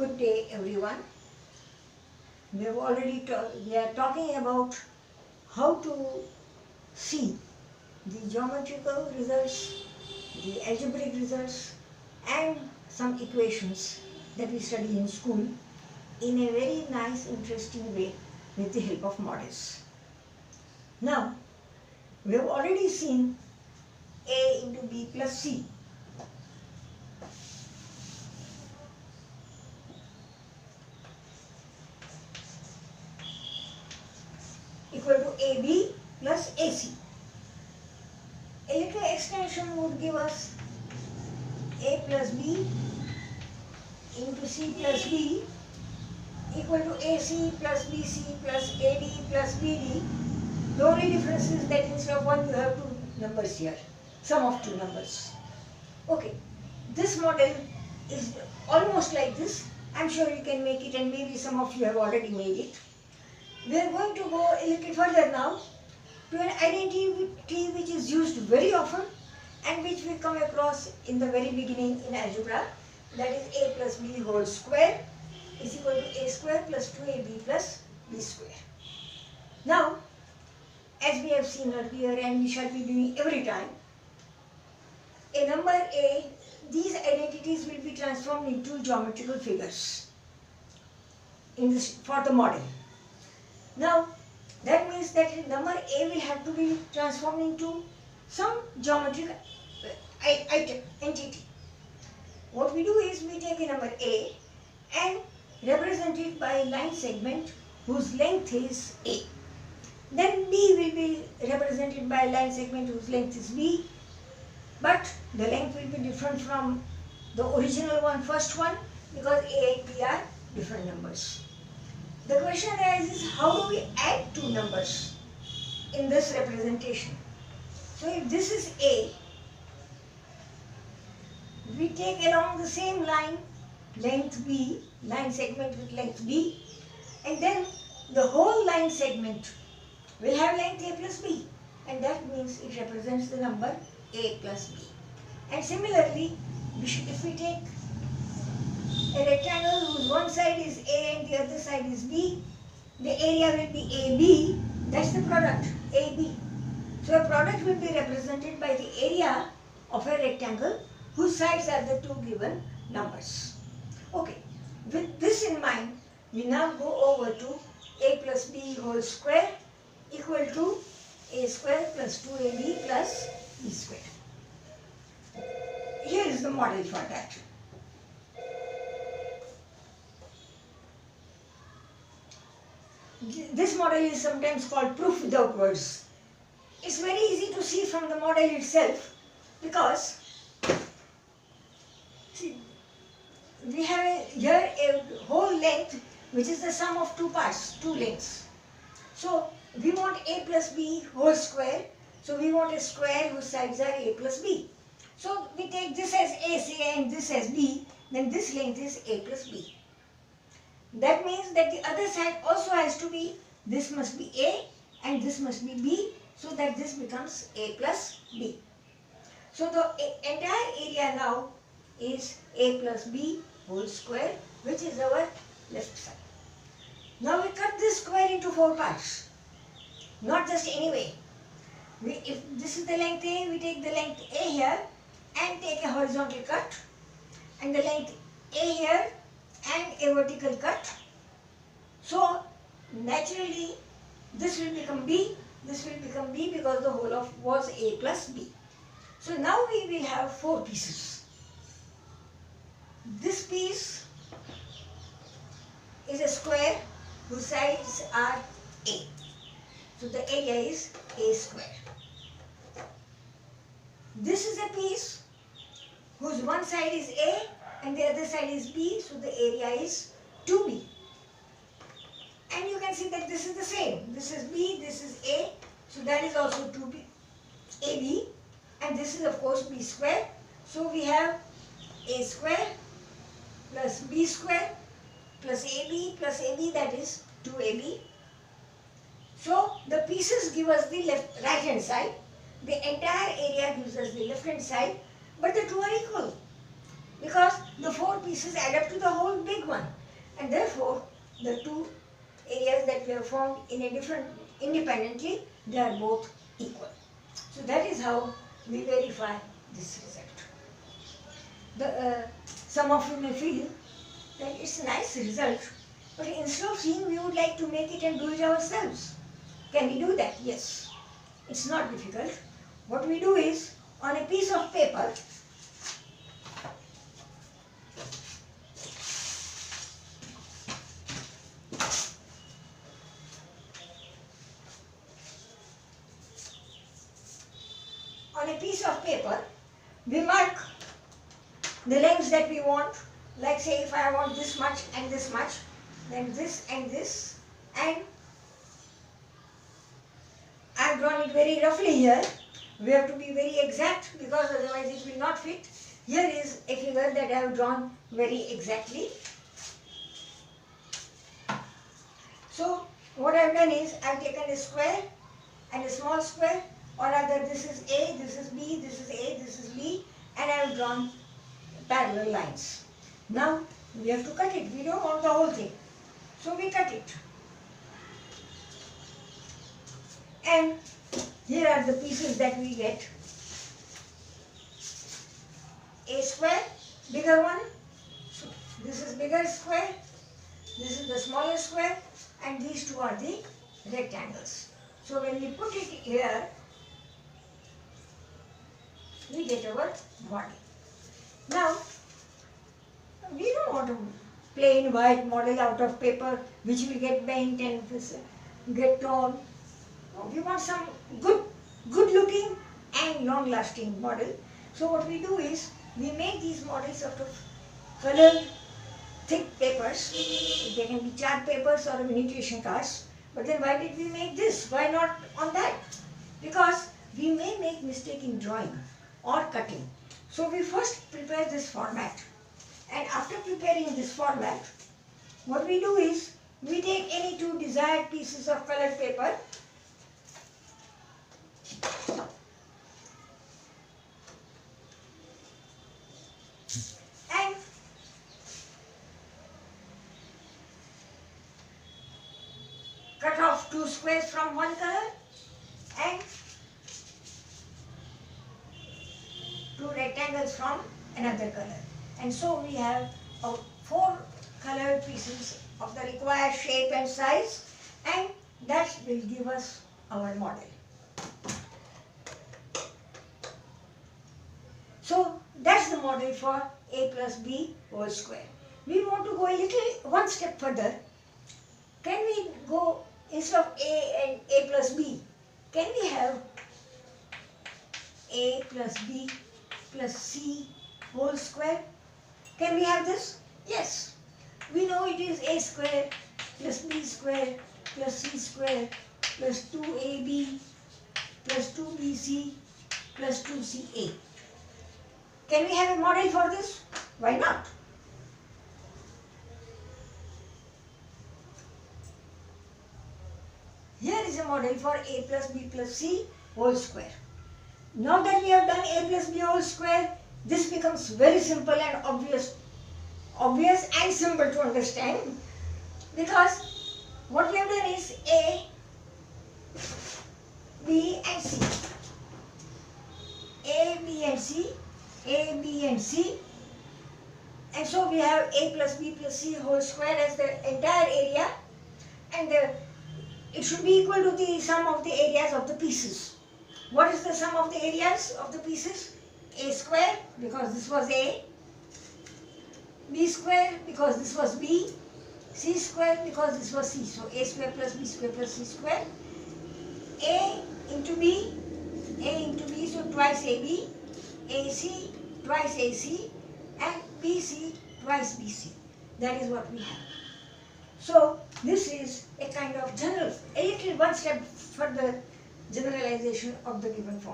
Good day everyone. We are talking about how to see the geometrical results, the algebraic results and some equations that we study in school in a very nice interesting way with the help of models. Now we have already seen A into B plus C. Equal to AB plus AC. A little extension would give us A plus B into C plus B equal to AC plus BC plus AD plus BD. The only difference is that instead of one you have two numbers here, sum of two numbers. Okay, this model is almost like this. I'm sure you can make it and maybe some of you have already made it. We are going to go a little further now to an identity which is used very often and which we come across in the very beginning in algebra, that is A plus B whole square is equal to A square plus 2AB plus B square. Now, as we have seen earlier and we shall be doing every time, a number A, these identities will be transformed into geometrical figures for the model. Now, that means that number A will have to be transformed into some geometric entity. What we do is we take a number A and represent it by a line segment whose length is A. Then B will be represented by a line segment whose length is B, but the length will be different from the original one, first one, because A and B are different numbers. The question arises, how do we add two numbers in this representation? So if this is A, we take along the same line, length B, line segment with length B, and then the whole line segment will have length A plus B, and that means it represents the number A plus B. And similarly, if we take a rectangle whose one side is A and the other side is B, the area will be AB, that's the product, AB. So a product will be represented by the area of a rectangle whose sides are the two given numbers. Okay, with this in mind, we now go over to A plus B whole square equal to A square plus 2AB plus B square. Here is the model for that. This model is sometimes called proof without words. It's very easy to see from the model itself because see, we have here a whole length which is the sum of two parts, two lengths. So we want A plus B whole square, so we want a square whose sides are A plus B. So we take this as AC and this as B, then this length is A plus B. That means that the other side also has to be, this must be A and this must be B, so that this becomes A plus B. So the entire area now is A plus B whole square, which is our left side. Now we cut this square into four parts, not just any way. If this is the length A, we take the length A here and take a horizontal cut, and the length A here and a vertical cut. So naturally this will become B, this will become B because the whole of was A plus B. So now we will have four pieces. This piece is a square whose sides are A. So the area is A square. This is a piece whose one side is A and the other side is B, so the area is 2B. And you can see that this is the same. This is B, this is A, so that is also 2B, AB, and this is of course B square. So we have A square plus B square plus AB, that is 2AB. So the pieces give us the right hand side, the entire area gives us the left hand side, but the two are equal. because the four pieces add up to the whole big one, and therefore the two areas that we have formed in a different independently, they are both equal. So that is how we verify this result. Some of you may feel that it's a nice result, but instead of seeing, we would like to make it and do it ourselves. Can we do that? Yes. It's not difficult. What we do is, on a piece of paper, we mark the lengths that we want. Like say if I want this much and this much, then this and this, and I have drawn it very roughly here. We have to be very exact because otherwise it will not fit. Here is a figure that I have drawn very exactly. So what I have done is I have taken a square and a small square, or rather this is A, this is B, this is A, this is B, and I have drawn parallel lines. Now we have to cut it. We don't want the whole thing. So we cut it. And here are the pieces that we get. A square, bigger one. So this is bigger square. This is the smaller square. And these two are the rectangles. So when we put it here, we get our model. Now, we don't want a plain white model out of paper which will get bent and get torn. No, we want some good looking and long lasting model. So what we do is, we make these models out of colored thick papers. They can be chart papers or imitation cards. But then why did we make this? Why not on that? Because we may make mistake in drawing or cutting. So we first prepare this format. And after preparing this format, what we do is, we take any two desired pieces of colored paper and cut off two squares from one color and two rectangles from another color. And so we have four colored pieces of the required shape and size, and that will give us our model. So that's the model for a plus b whole square. We want to go a little one step further. Can we go, instead of a and a plus b, can we have a plus b plus c whole square? Can we have this? Yes. We know it is a square plus b square plus c square plus 2ab plus 2bc plus 2ca. Can we have a model for this? Why not? Here is a model for a plus b plus c whole square. Now that we have done a plus b whole square, this becomes very simple and obvious and simple to understand, because what we have done is A, B and C. A, B and C, A, B and C. And so we have a plus b plus c whole square as the entire area, and it should be equal to the sum of the areas of the pieces. What is the sum of the areas of the pieces? A square, because this was A, B square, because this was B, C square, because this was C. So A square plus B square plus C square. A into B, so twice AB, AC twice AC, and BC twice BC. That is what we have. So this is a kind of general, a little one step further generalization of the given form.